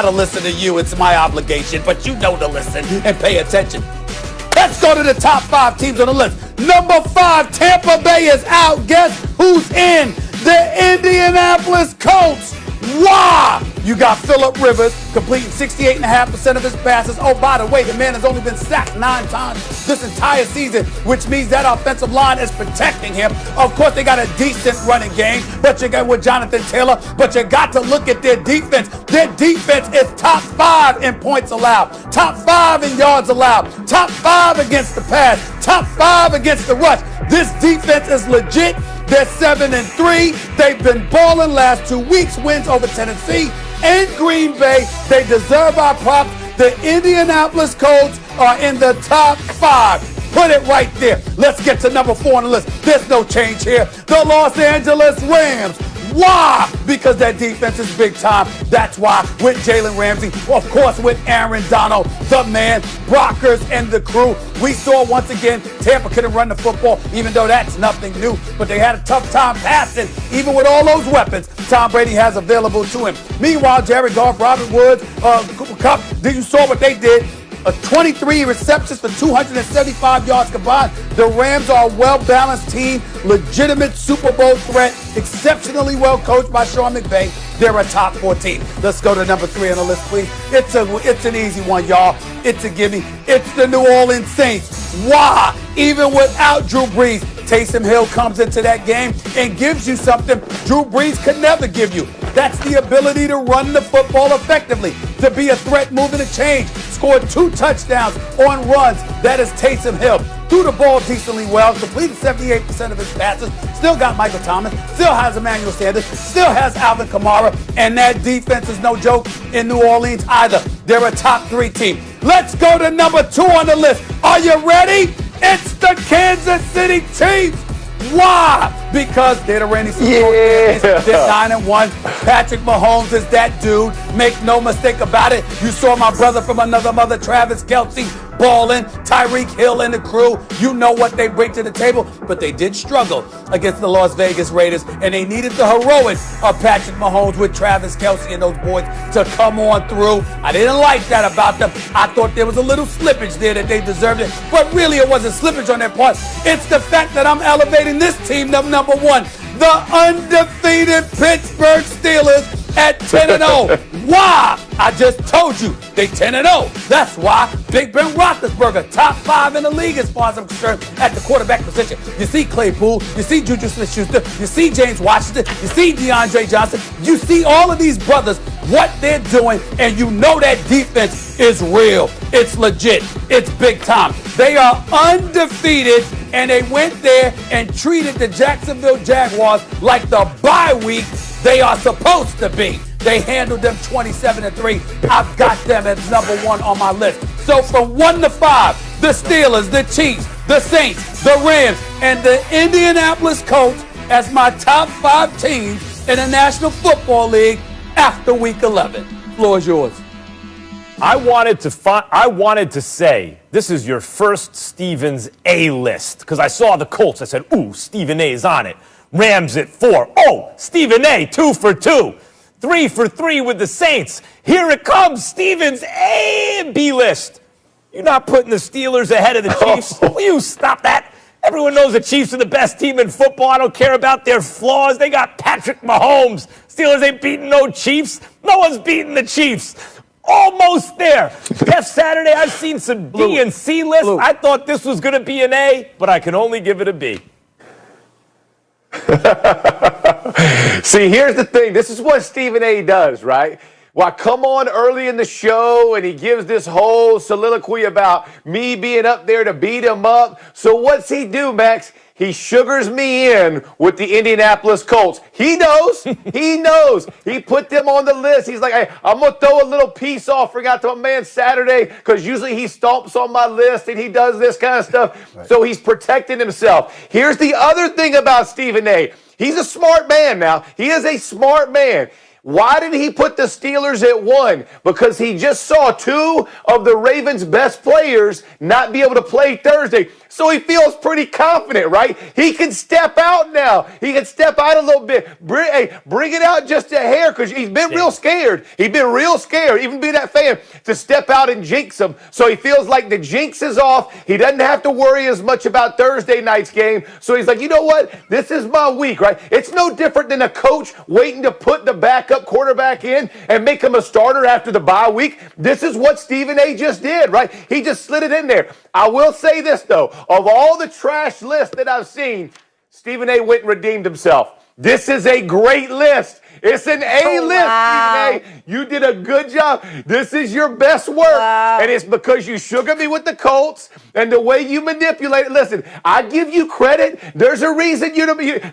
gotta listen to you. It's my obligation, but you know to listen and pay attention. Let's go to the top 5 teams on the list. Number 5, Tampa Bay is out. Guess who's in? The Indianapolis Colts. Why? You got Phillip Rivers completing 68.5% of his passes. Oh, by the way, the man has only been sacked 9 times this entire season, which means that offensive line is protecting him. Of course, they got a decent running game, but you got with Jonathan Taylor. But you got to look at their defense. Their defense is top 5 in points allowed, top 5 in yards allowed, top 5 against the pass, top 5 against the rush. This defense is legit. They're 7-3. They've been balling last 2 weeks. Wins over Tennessee and Green Bay. They deserve our props. The Indianapolis Colts are in the top 5. Put it right there. Let's get to number 4 on the list. There's no change here. The Los Angeles Rams. Why? Because that defense is big time. That's why with Jalen Ramsey, of course with Aaron Donald, the man, Brockers, and the crew. We saw once again Tampa couldn't run the football, even though that's nothing new. But they had a tough time passing, even with all those weapons Tom Brady has available to him. Meanwhile, Jared Goff, Robert Woods, Cooper Kupp, you saw what they did. 23 receptions for 275 yards combined. The Rams are a well-balanced team, legitimate Super Bowl threat, exceptionally well coached by Sean McVay. They're a top 4 team. Let's go to number 3 on the list, please. It's an easy one, y'all. It's a gimme. It's the New Orleans Saints. Why? Even without Drew Brees, Taysom Hill comes into that game and gives you something Drew Brees could never give you. That's the ability to run the football effectively, to be a threat moving the change. Scored 2 touchdowns on runs. That is Taysom Hill. Threw the ball decently well, completed 78% of his passes, still got Michael Thomas, still has Emmanuel Sanders, still has Alvin Kamara, and that defense is no joke in New Orleans either. They're a top 3 team. Let's go to number 2 on the list. Are you ready? It's the Kansas City Chiefs. Why? Because they're the reigning Super Bowl champions. They're 9-1. Patrick Mahomes is that dude. Make no mistake about it. You saw my brother from another mother, Travis Kelce, balling, Tyreek Hill and the crew. You know what they bring to the table, but they did struggle against the Las Vegas Raiders, and they needed the heroics of Patrick Mahomes with Travis Kelce and those boys to come on through. I didn't like that about them. I thought there was a little slippage there that they deserved it, but really it wasn't slippage on their part. It's the fact that I'm elevating this team to number 1, the undefeated Pittsburgh Steelers at 10-0. Why? I just told you they 10-0. That's why Big Ben Roethlisberger, top 5 in the league as far as I'm concerned at the quarterback position. You see Claypool, you see Juju Smith-Schuster, you see James Washington, you see DeAndre Johnson, you see all of these brothers, what they're doing, and you know that defense is real. It's legit. It's big time. They are undefeated, and they went there and treated the Jacksonville Jaguars like the bye week they are supposed to be. They handled them 27-3. I've got them as number 1 on my list. So from 1 to 5, the Steelers, the Chiefs, the Saints, the Rams, and the Indianapolis Colts as my top 5 teams in the National Football League after Week 11. Floor is yours. I wanted to say this is your first Stevens A list because I saw the Colts. I said, ooh, Stephen A is on it. Rams at 4. Oh, Stephen A, 2 for 2. 3 for 3 with the Saints. Here it comes, Stevens A and B list. You're not putting the Steelers ahead of the Chiefs. Will you stop that? Everyone knows the Chiefs are the best team in football. I don't care about their flaws. They got Patrick Mahomes. Steelers ain't beating no Chiefs. No one's beating the Chiefs. Almost there. Jeff Saturday, I've seen some D and C lists. I thought this was going to be an A, but I can only give it a B. See, here's the thing. This is what Stephen A does, right? Well, I come on early in the show and he gives this whole soliloquy about me being up there to beat him up. So what's he do, Max? He sugars me in with the Indianapolis Colts. He knows. He knows. He put them on the list. He's like, hey, I'm going to throw a little piece offering out to my man Saturday because usually he stomps on my list and he does this kind of stuff. Right. So he's protecting himself. Here's the other thing about Stephen A. He's a smart man now. He is a smart man. Why did he put the Steelers at 1? Because he just saw 2 of the Ravens' best players not be able to play Thursday. So he feels pretty confident, right? He can step out now. He can step out a little bit. Bring it out just a hair, because he's been real scared. He's been real scared, even being that fan, to step out and jinx him. So he feels like the jinx is off. He doesn't have to worry as much about Thursday night's game. So he's like, you know what? This is my week, right? It's no different than a coach waiting to put the backup quarterback in and make him a starter after the bye week. This is what Stephen A just did, right? He just slid it in there. I will say this, though. Of all the trash lists that I've seen, Stephen A went and redeemed himself. This is a great list. It's an A list, wow. Stephen A. You did a good job. This is your best work. Wow. And it's because you sugar me with the Colts and the way you manipulate it. Listen, I give you credit. There's a reason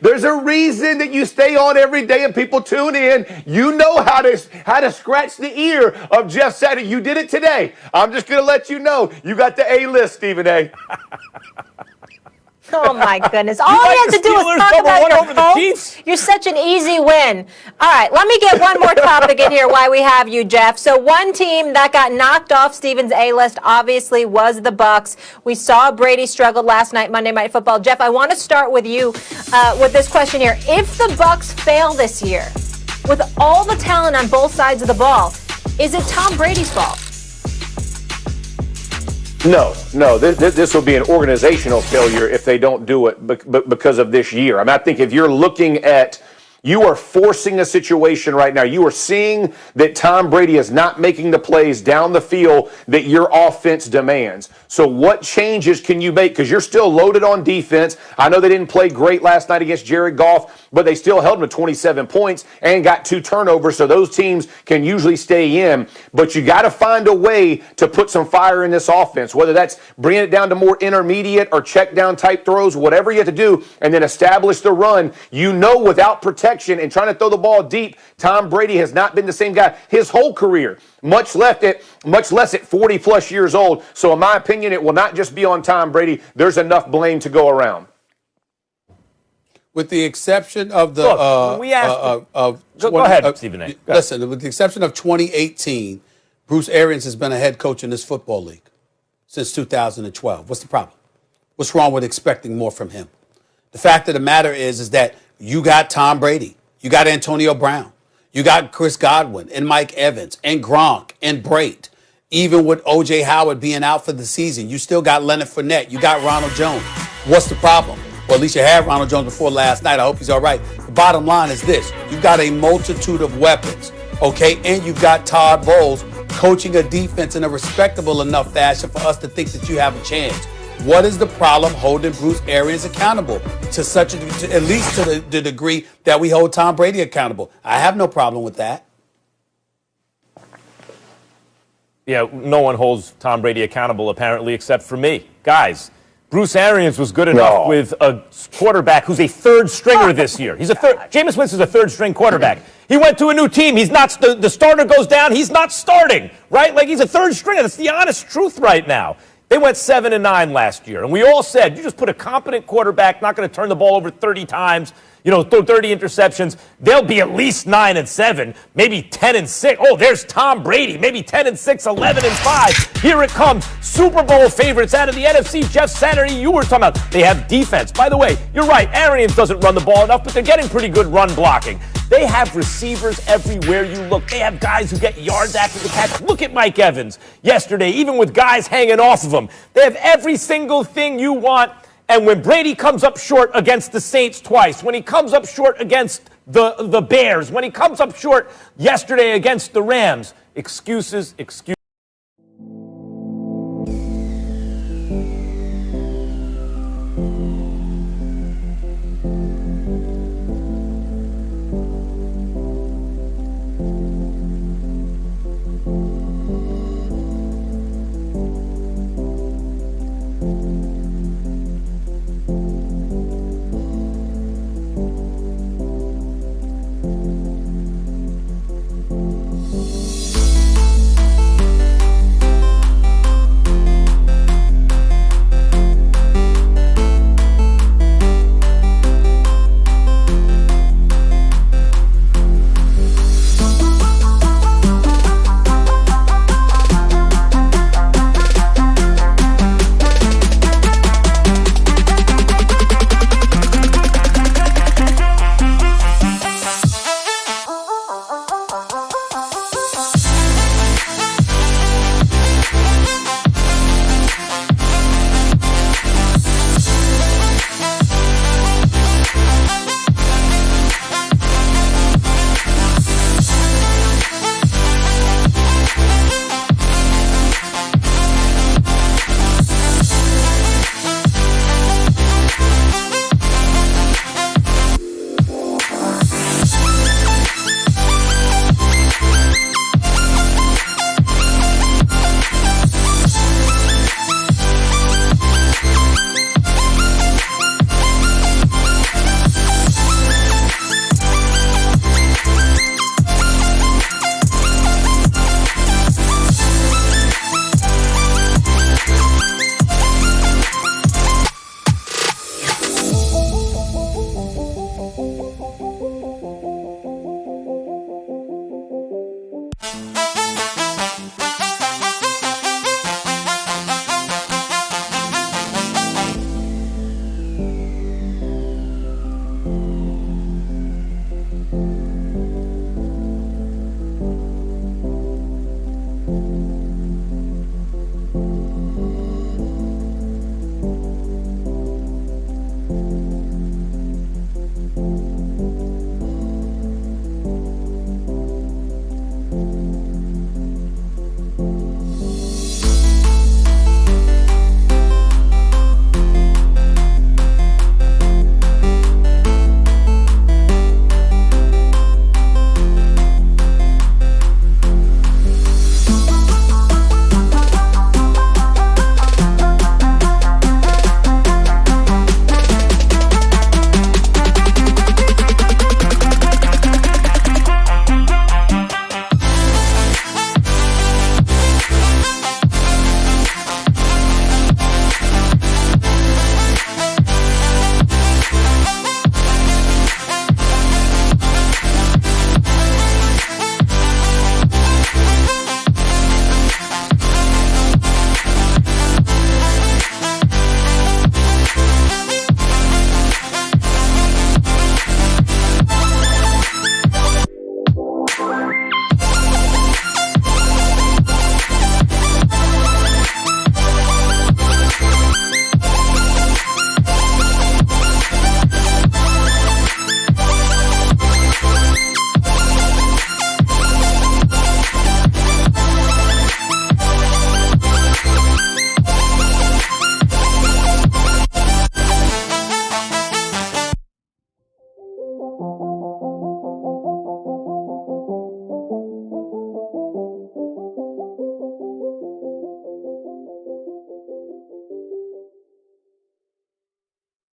there's a reason that you stay on every day and people tune in. You know how to scratch the ear of Jeff Saturday. You did it today. I'm just going to let you know. You got the A list, Stephen A. Oh, my goodness. All you have to do is talk about your Colts. You're such an easy win. All right, let me get one more topic in here while we have you, Jeff. So one team that got knocked off Stephen's A-list obviously was the Bucs. We saw Brady struggle last night, Monday Night Football. Jeff, I want to start with you with this question here. If the Bucs fail this year, with all the talent on both sides of the ball, is it Tom Brady's fault? No. This will be an organizational failure if they don't do it because of this year. I mean, I think if you're looking at, you are forcing a situation right now. You are seeing that Tom Brady is not making the plays down the field that your offense demands. So what changes can you make? Because you're still loaded on defense. I know they didn't play great last night against Jared Goff, but they still held him to 27 points and got 2 turnovers, so those teams can usually stay in. But you got to find a way to put some fire in this offense, whether that's bringing it down to more intermediate or check down type throws, whatever you have to do, and then establish the run. You know, without protection and trying to throw the ball deep, Tom Brady has not been the same guy his whole career, much less at 40-plus years old. So in my opinion, it will not just be on Tom Brady. There's enough blame to go around. With the exception of the go ahead, Stephen A. Listen, with the exception of 2018, Bruce Arians has been a head coach in this football league since 2012. What's the problem? What's wrong with expecting more from him? The fact of the matter is that you got Tom Brady, you got Antonio Brown, you got Chris Godwin and Mike Evans and Gronk and Brate. Even with O.J. Howard being out for the season, you still got Leonard Fournette, you got Ronald Jones. What's the problem? Or at least you had Ronald Jones before last night. I hope he's all right. The bottom line is this. You've got a multitude of weapons, okay? And you've got Todd Bowles coaching a defense in a respectable enough fashion for us to think that you have a chance. What is the problem holding Bruce Arians accountable to at least to the degree that we hold Tom Brady accountable? I have no problem with that. Yeah, no one holds Tom Brady accountable apparently except for me. Guys, Bruce Arians was good enough with a quarterback who's a third stringer this year. Jameis Winston's a third string quarterback. He went to a new team. He's not, the starter goes down. He's not starting, right? Like, he's a third stringer. That's the honest truth right now. They went 7-9 last year, and we all said, you just put a competent quarterback, not going to turn the ball over 30 times, throw 30 interceptions. They'll be at least 9-7, maybe 10-6. Oh, there's Tom Brady, maybe 10-6, 11-5. Here it comes. Super Bowl favorites out of the NFC. Jeff Saturday, you were talking about they have defense. By the way, you're right. Arians doesn't run the ball enough, but they're getting pretty good run blocking. They have receivers everywhere you look. They have guys who get yards after the catch. Look at Mike Evans yesterday, even with guys hanging off of him. They have every single thing you want. And when Brady comes up short against the Saints twice, when he comes up short against the Bears, when he comes up short yesterday against the Rams, excuses.